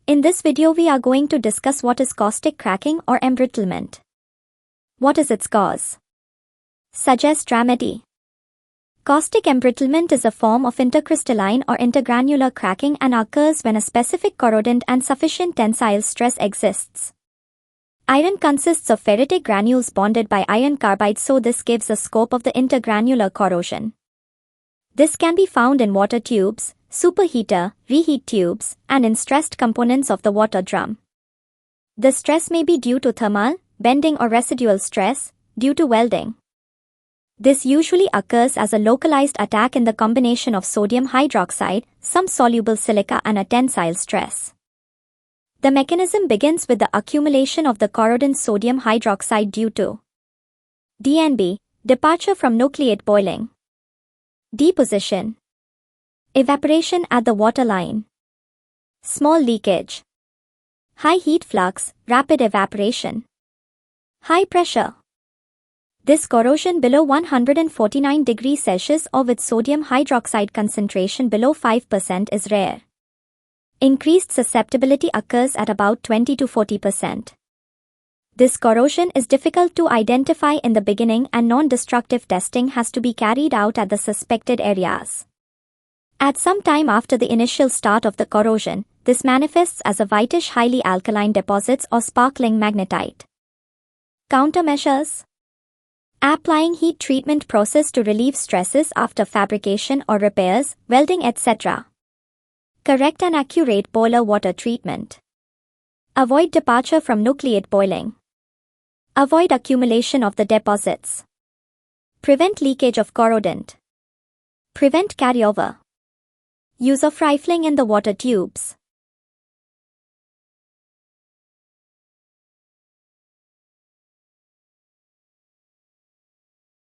In this video we are going to discuss what is caustic cracking or embrittlement. What is its cause? Suggest remedy. Caustic embrittlement is a form of intercrystalline or intergranular cracking and occurs when a specific corrodant and sufficient tensile stress exists. Iron consists of ferritic granules bonded by iron carbide, so this gives a scope of the intergranular corrosion. This can be found in water tubes, superheater, reheat tubes, and in stressed components of the water drum. The stress may be due to thermal, bending or residual stress, due to welding. This usually occurs as a localized attack in the combination of sodium hydroxide, some soluble silica and a tensile stress. The mechanism begins with the accumulation of the corrodant sodium hydroxide due to DNB, departure from nucleate boiling, deposition, evaporation at the water line, small leakage, high heat flux, rapid evaporation, high pressure. This corrosion below 149 degrees Celsius or with sodium hydroxide concentration below 5% is rare. Increased susceptibility occurs at about 20 to 40%. This corrosion is difficult to identify in the beginning and non-destructive testing has to be carried out at the suspected areas. At some time after the initial start of the corrosion, this manifests as a whitish highly alkaline deposits or sparkling magnetite. Countermeasures: applying heat treatment process to relieve stresses after fabrication or repairs, welding, etc. Correct and accurate boiler water treatment. Avoid departure from nucleate boiling. Avoid accumulation of the deposits. Prevent leakage of corrodant. Prevent carryover. Use of rifling in the water tubes.